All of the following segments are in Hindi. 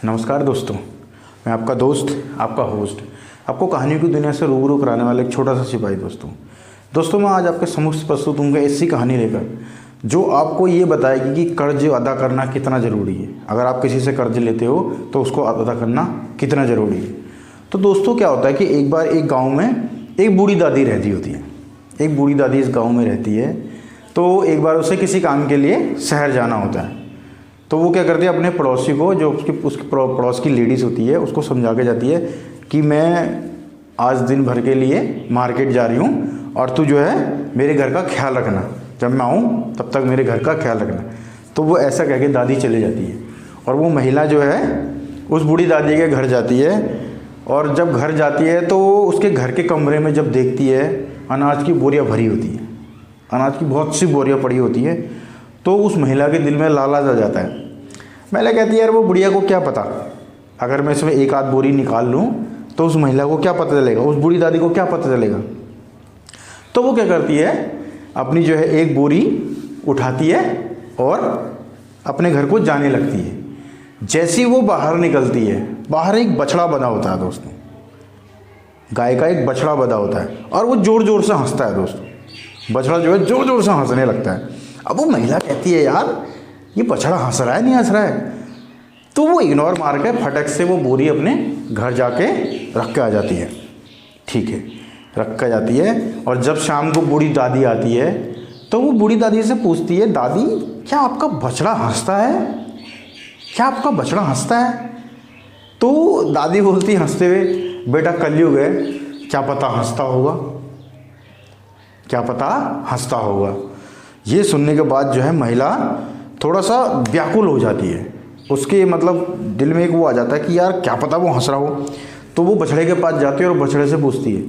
नमस्कार दोस्तों, मैं आपका दोस्त, आपका होस्ट, आपको कहानियों की दुनिया से रूबरू कराने वाला एक छोटा सा सिपाही दोस्तों मैं आज आपके समक्ष प्रस्तुत हूँ ऐसी कहानी लेकर जो आपको ये बताएगी कि कर्ज अदा करना कितना ज़रूरी है। अगर आप किसी से कर्ज लेते हो तो उसको अदा करना कितना ज़रूरी है। तो दोस्तों क्या होता है कि एक बार एक गाँव में एक बूढ़ी दादी रहती होती है। एक बूढ़ी दादी इस गाँव में रहती है। तो एक बार उसे किसी काम के लिए शहर जाना होता है। तो वो क्या करती है, अपने पड़ोसी को, जो उसके पड़ोस की लेडीज़ होती है, उसको समझा के जाती है कि मैं आज दिन भर के लिए मार्केट जा रही हूँ और तू जो है मेरे घर का ख्याल रखना, जब मैं आऊँ तब तक मेरे घर का ख्याल रखना। तो वो ऐसा कह के दादी चले जाती है और वो महिला जो है उस बूढ़ी दादी के घर जाती है। और जब घर जाती है तो उसके घर के कमरे में जब देखती है अनाज की बोरियाँ भरी होती है, अनाज की बहुत सी बोरियाँ पड़ी होती है। तो उस महिला के दिल में लालच आ जाता है। महिला कहती है यार वो बुढ़िया को क्या पता, अगर मैं इसमें एक आध बोरी निकाल लूँ तो उस महिला को क्या पता चलेगा, उस बूढ़ी दादी को क्या पता चलेगा। तो वो क्या करती है, अपनी जो है एक बोरी उठाती है और अपने घर को जाने लगती है। जैसी वो बाहर निकलती है, बाहर एक बछड़ा बंधा होता है दोस्तों, गाय का एक बछड़ा बंधा होता है और वो ज़ोर ज़ोर से हंसता है दोस्तों। बछड़ा जो है ज़ोर ज़ोर से हंसने लगता है। अब वो महिला कहती है यार ये बछड़ा हंस रहा है नहीं हंस रहा है। तो वो इग्नोर मार के फटक से वो बोरी अपने घर जाके रख के आ जाती है। ठीक है, रख के जाती है। और जब शाम को बूढ़ी दादी आती है तो वो बूढ़ी दादी से पूछती है, दादी क्या आपका बछड़ा हंसता है, क्या आपका बछड़ा हंसता है। तो दादी बोलती हंसते हुए, बेटा कलयुग है, क्या पता हंसता होगा, क्या पता हंसता होगा। ये सुनने के बाद जो है महिला थोड़ा सा व्याकुल हो जाती है। उसके मतलब दिल में एक वो आ जाता है कि यार क्या पता वो हंस रहा हो। तो वो बछड़े के पास जाती है और बछड़े से पूछती है,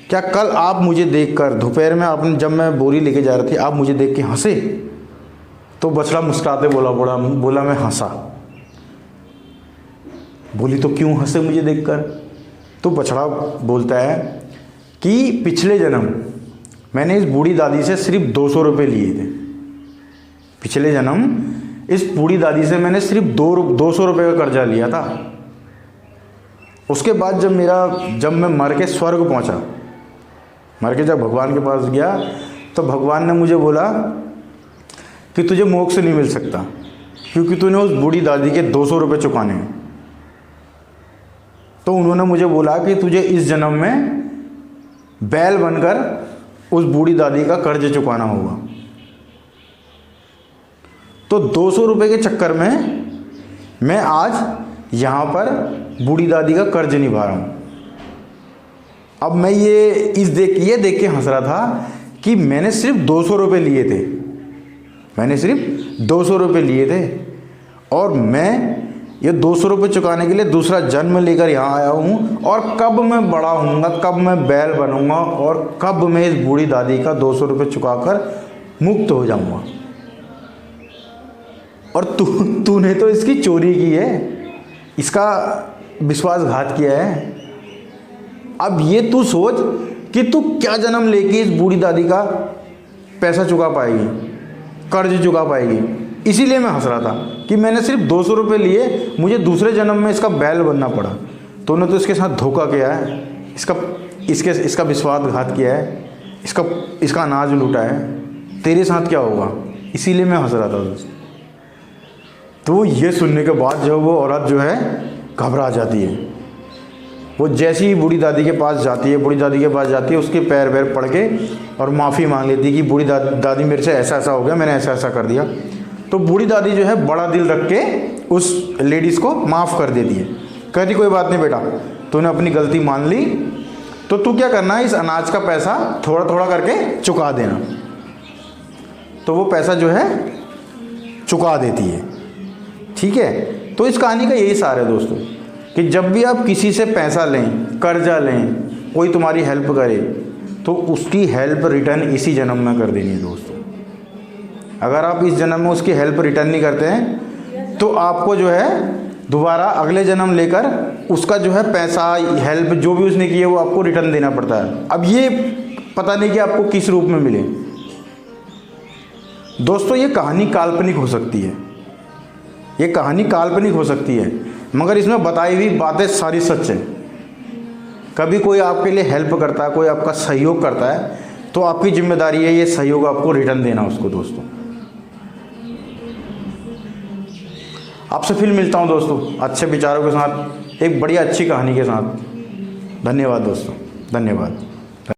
क्या कल आप मुझे देखकर दोपहर में आपने जब मैं बोरी लेके जा रही थी आप मुझे देख के हंसे। तो बछड़ा मुस्कुराते बोला मैं हंसा। बोली तो क्यों हंसे मुझे देखकर। तो बछड़ा बोलता है कि पिछले जन्म मैंने इस बूढ़ी दादी से सिर्फ 200 रुपये लिए थे। पिछले जन्म इस बूढ़ी दादी से मैंने सिर्फ 200 रुपये का कर्जा लिया था। उसके बाद जब मैं मर के स्वर्ग पहुंचा, मर के जब भगवान के पास गया तो भगवान ने मुझे बोला कि तुझे मोक्ष नहीं मिल सकता क्योंकि तूने उस बूढ़ी दादी के 200 रुपये चुकाने हैं। तो उन्होंने मुझे बोला कि तुझे इस जन्म में बैल बनकर उस बूढ़ी दादी का कर्ज चुकाना होगा। तो 200 रुपये के चक्कर में मैं आज यहाँ पर बूढ़ी दादी का कर्ज निभा रहा हूँ। अब मैं ये देख के हंस रहा था कि मैंने सिर्फ 200 रुपये लिए थे, मैंने सिर्फ 200 रुपये लिए थे और मैं ये 200 रुपये चुकाने के लिए दूसरा जन्म लेकर यहाँ आया हूँ। और कब मैं बड़ा होऊंगा, कब मैं बैल बनूंगा और कब मैं इस बूढ़ी दादी का 200 रुपये चुकाकर मुक्त हो जाऊंगा। और तूने तो इसकी चोरी की है, इसका विश्वासघात किया है। अब ये तू सोच कि तू क्या जन्म लेके इस बूढ़ी दादी का पैसा चुका पाएगी, कर्ज चुका पाएगी। इसीलिए मैं हंस रहा था कि मैंने सिर्फ 200 रुपये लिए, मुझे दूसरे जन्म में इसका बैल बनना पड़ा। तूने तो इसके साथ धोखा किया है, इसका विश्वासघात किया है, इसका अनाज लूटा है। तेरे साथ क्या होगा, इसीलिए मैं हंस रहा था दोस्तों। तो ये सुनने के बाद जो वो औरत जो है घबरा जाती है। वो जैसी ही बूढ़ी दादी के पास जाती है, उसके पैर पड़ के और माफ़ी मांग लेती है कि बूढ़ी दादी मेरे से ऐसा हो गया, मैंने ऐसा कर दिया। तो बूढ़ी दादी जो है बड़ा दिल रख के उस लेडीज़ को माफ़ कर देती है। कहती कोई बात नहीं बेटा, तूने अपनी गलती मान ली, तो तू क्या करना है, इस अनाज का पैसा थोड़ा थोड़ा करके चुका देना। तो वो पैसा जो है चुका देती है। ठीक है, तो इस कहानी का यही सार है दोस्तों कि जब भी आप किसी से पैसा लें, कर्जा लें, कोई तुम्हारी हेल्प करे तो उसकी हेल्प रिटर्न इसी जन्म में कर देनी है दोस्तों। अगर आप इस जन्म में उसकी हेल्प रिटर्न नहीं करते हैं तो आपको जो है दोबारा अगले जन्म लेकर उसका जो है पैसा, हेल्प जो भी उसने की है वो आपको रिटर्न देना पड़ता है। अब ये पता नहीं कि आपको किस रूप में मिले। दोस्तों ये कहानी काल्पनिक हो सकती है, ये कहानी काल्पनिक हो सकती है, मगर इसमें बताई हुई बातें सारी सच हैं। कभी कोई आपके लिए हेल्प करता है, कोई आपका सहयोग करता है, तो आपकी जिम्मेदारी है ये सहयोग आपको रिटर्न देना उसको। दोस्तों आपसे फिर मिलता हूँ दोस्तों, अच्छे विचारों के साथ, एक बढ़िया अच्छी कहानी के साथ। धन्यवाद दोस्तों, धन्यवाद।